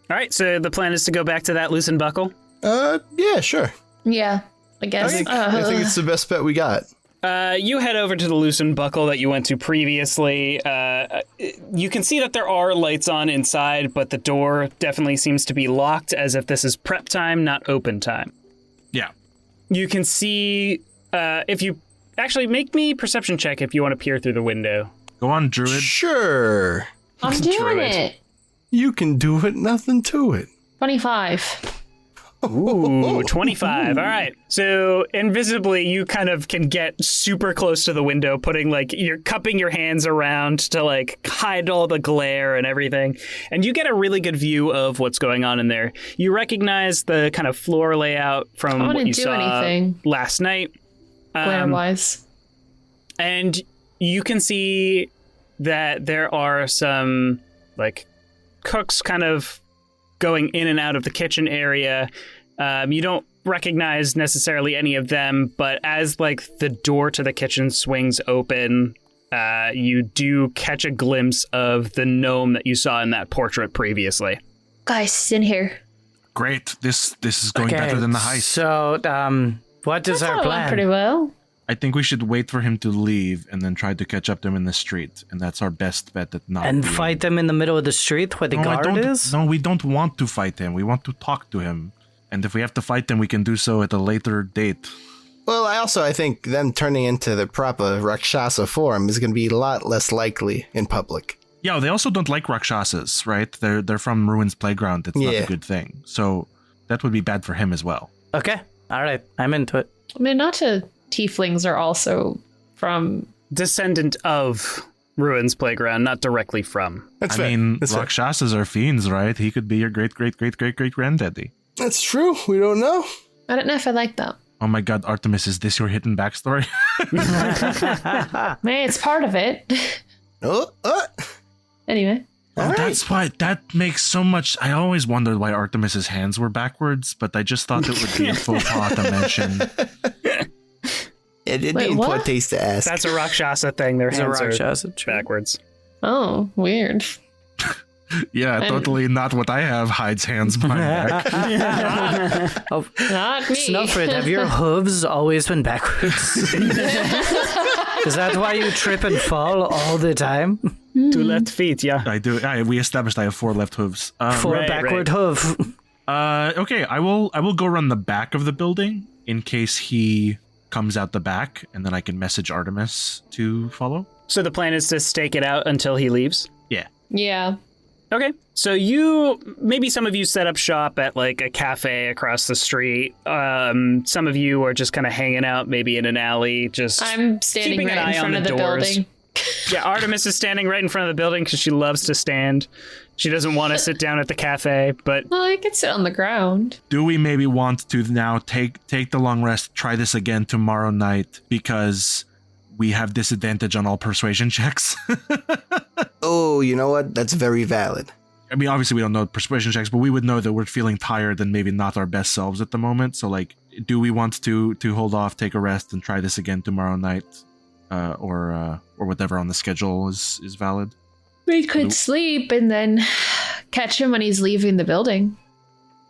All right, so the plan is to go back to that Loosened Buckle. Yeah, sure. Yeah. I guess. I think it's the best bet we got. You head over to the loosened buckle that you went to previously. You can see that there are lights on inside, but the door definitely seems to be locked, as if this is prep time, not open time. Yeah. You can see, if you... Actually, make me perception check if you want to peer through the window. Go on, Druid. Sure. I'm doing it. You can do it, nothing to it. 25. Ooh, 25. All right. So invisibly, you kind of can get super close to the window, you're cupping your hands around to hide all the glare and everything. And you get a really good view of what's going on in there. You recognize the kind of floor layout from what you saw last night. Glare-wise. And you can see that there are some cooks kind of going in and out of the kitchen area. You don't recognize necessarily any of them, but as the door to the kitchen swings open, you do catch a glimpse of the gnome that you saw in that portrait previously. Guys, in here. Great. This is going better than the heist. So, what is our plan? Pretty well. I think we should wait for him to leave and then try to catch up to him in the street, and that's our best bet at not. And fight him in the middle of the street where the guard is? No, we don't want to fight him. We want to talk to him. And if we have to fight them, we can do so at a later date. Well, I think them turning into the proper rakshasa form is going to be a lot less likely in public. Yeah, they also don't like rakshasas, right? They're from Ruin's playground. It's not a good thing. So that would be bad for him as well. Okay. All right. I'm into it. I mean, not to... Tieflings are also from... Descendant of Ruin's playground, not directly from. That's fair. Rakshasas are fiends, right? He could be your great-great-great-great-great-granddaddy. That's true. We don't know. I don't know if I like that. Oh my god, Artemis, is this your hidden backstory? Man, it's part of it. Anyway. Oh, that's why. That makes so much... I always wondered why Artemis's hands were backwards, but I just thought it would be a faux pas to mention. It didn't in poor taste to ask. That's a Rakshasa thing. Their hands are backwards. Oh, weird. Yeah, totally not what I have. Hides hands behind back. Not me. Snøfrid, have your hooves always been backwards? Is that why you trip and fall all the time? 2 left feet, yeah. I do. We established I have 4 left hooves. 4 backward hoof. Okay, I will go run the back of the building in case he comes out the back, and then I can message Artemis to follow. So the plan is to stake it out until he leaves? Yeah. Yeah. Okay. So maybe some of you set up shop at a cafe across the street. Some of you are just kind of hanging out, maybe in an alley, just I'm standing keeping right an eye in front on of the doors. building. Yeah, Artemis is standing right in front of the building because she loves to stand. She doesn't want to sit down at the cafe, but... Well, I could sit on the ground. Do we maybe want to now take the long rest, try this again tomorrow night, because we have disadvantage on all persuasion checks? Oh, you know what? That's very valid. I mean, obviously we don't know persuasion checks, but we would know that we're feeling tired and maybe not our best selves at the moment. So, do we want to hold off, take a rest, and try this again tomorrow night? Or whatever on the schedule is valid. We could sleep and then catch him when he's leaving the building.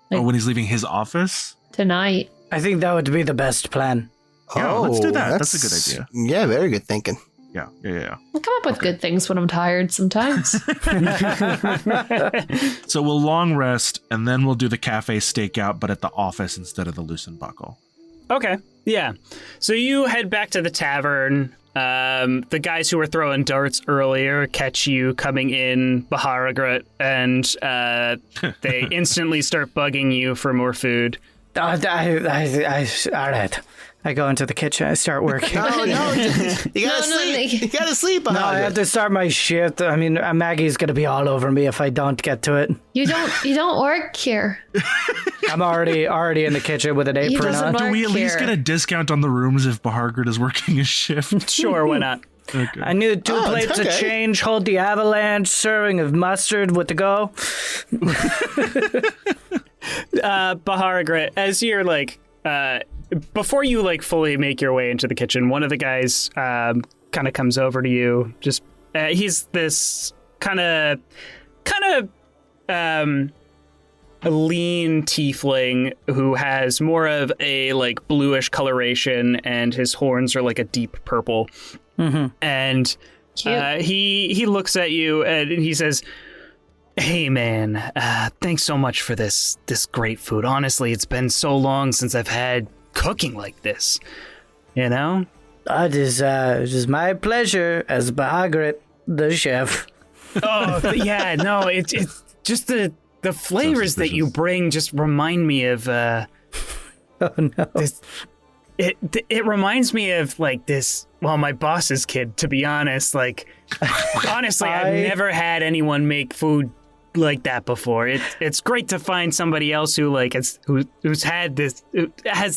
When he's leaving his office? Tonight. I think that would be the best plan. Yeah, let's do that. That's a good idea. Yeah, very good thinking. Yeah. I come up with good things when I'm tired sometimes. So we'll long rest, and then we'll do the cafe stakeout, but at the office instead of the loosened buckle. Okay, yeah. So you head back to the tavern. The guys who were throwing darts earlier catch you coming in Baharagrat, and they instantly start bugging you for more food. All right. I go into the kitchen. I start working. No, you gotta sleep. You gotta sleep. No, I have to start my shift. I mean, Maggie's gonna be all over me if I don't get to it. You don't work here. I'm already in the kitchen with an apron on. Do we at least get a discount on the rooms if Bahargard is working a shift? Sure, why not? Okay. I need 2 plates of change, hold the avalanche, serving of mustard with the go. Baharagrat, as you're before you fully make your way into the kitchen, one of the guys kind of comes over to you. Just he's this kind of lean tiefling who has more of a like bluish coloration, and his horns are like a deep purple. Mm-hmm. And he looks at you and he says, "Hey man, thanks so much for this great food. Honestly, it's been so long since I've had cooking like this. You know?" It is my pleasure as Bahagrit, the chef. Oh yeah, no, it's just the flavors that you bring just remind me of. Oh no! It reminds me of like this. Well, my boss's kid, to be honest. Like, honestly, I've never had anyone make food like that before. It's great to find somebody else who has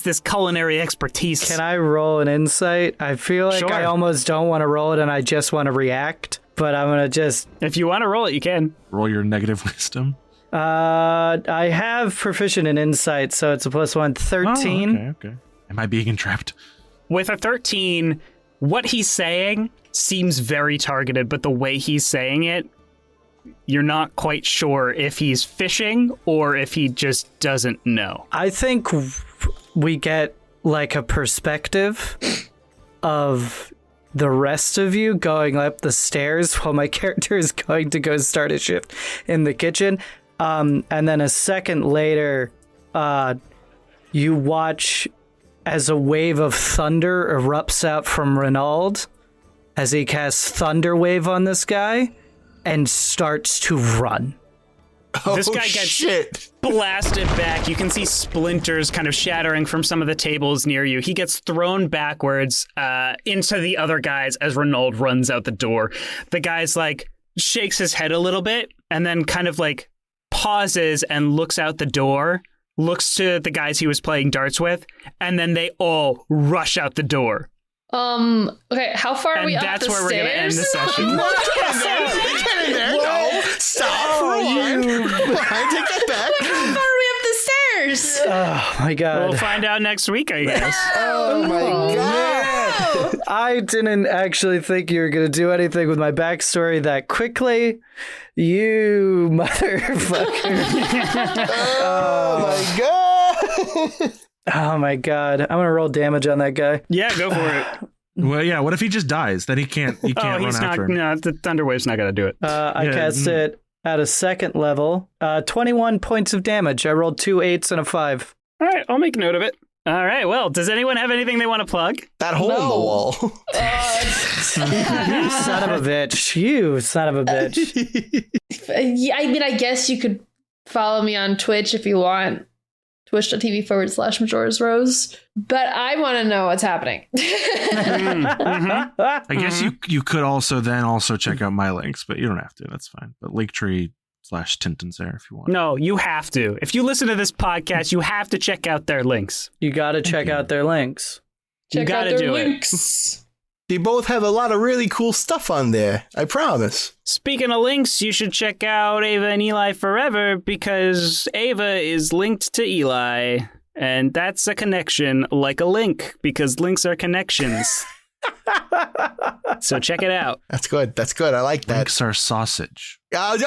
this culinary expertise. Can I roll an insight? I feel like Sure. I almost don't want to roll it and I just want to react, but I'm gonna just. If you want to roll it, you can. Roll your negative wisdom. I have proficient in insight, so it's a +1, 13. Oh, okay. Am I being entrapped? With a 13, what he's saying seems very targeted, but the way he's saying it, you're not quite sure if he's fishing or if he just doesn't know. I think we get like a perspective of the rest of you going up the stairs while my character is going to go start a shift in the kitchen. And then a second later, you watch as a wave of thunder erupts out from Renald as he casts Thunder Wave on this guy and starts to run. This guy gets shit. blasted back. You can see splinters kind of shattering from some of the tables near you. He gets thrown backwards into the other guys as Renald runs out the door. The guy's like shakes his head a little bit and then kind of like pauses and looks out the door, looks to the guys he was playing darts with, and then they all rush out the door. Okay, how far are And we up that's the where stairs? we're going to end the session. Get in there. No. Stop. Rewind. Take that back. How far are we up the stairs? Oh my god. We'll find out next week, I guess. Oh my god. I didn't actually think you were going to do anything with my backstory that quickly. You motherfucker. Oh my god. Oh my god. I'm going to roll damage on that guy. Yeah, go for it. Well, yeah. What if he just dies? Then he can't run after him. No, the Thunderwave's not going to do it. I cast it at a second level. 21 points of damage. I rolled 2 8s and a 5. All right, I'll make note of it. All right, well, does anyone have anything they want to plug? That hole in the wall. You son of a bitch. You son of a bitch. Yeah, I mean, I guess you could follow me on Twitch if you want. Twitch.tv/Majora's Rose. But I want to know what's happening. I guess you could also check out my links, but you don't have to. That's fine. But Linktree/Tintenseher if you want. No, you have to. If you listen to this podcast, you have to check out their links. You got to check out their links. You Check out gotta their do it. links. They both have a lot of really cool stuff on there. I promise. Speaking of links, you should check out Ava and Eli Forever because Ava is linked to Eli. And that's a connection like a link because links are connections. So check it out. That's good. That's good. I like that. Links are sausage. I was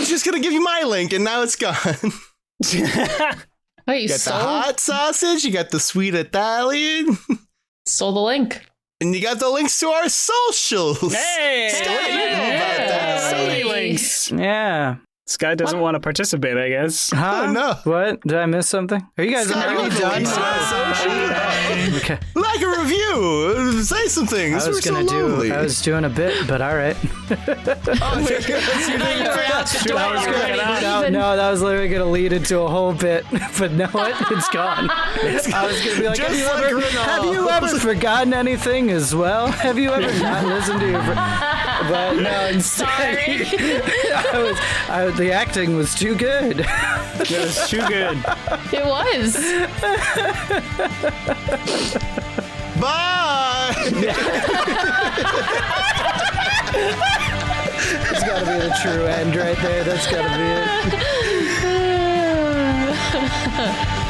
just going to give you my link, and now it's gone. Oh, you You got the sold? hot sausage. You got the sweet Italian. Sold the link. And you got the links to our socials. Hey! Scott, you know about that. So many links. Yeah. Sky doesn't want to participate, I guess. Huh? Oh, no. What? Did I miss something? Are you guys Scott, already you have the done? links to our socials. Okay. Like a review. Say some things. I was We're gonna so lonely. I was doing a bit, but all right. No, that was literally gonna lead into a whole bit, but no, it's gone. I was gonna be like, Just have you ever forgotten anything as well? Have you ever not listened to your? But no, instead, the acting was too good. It was too good. It was. Bye. It's gotta be the true end right there. That's gotta be it.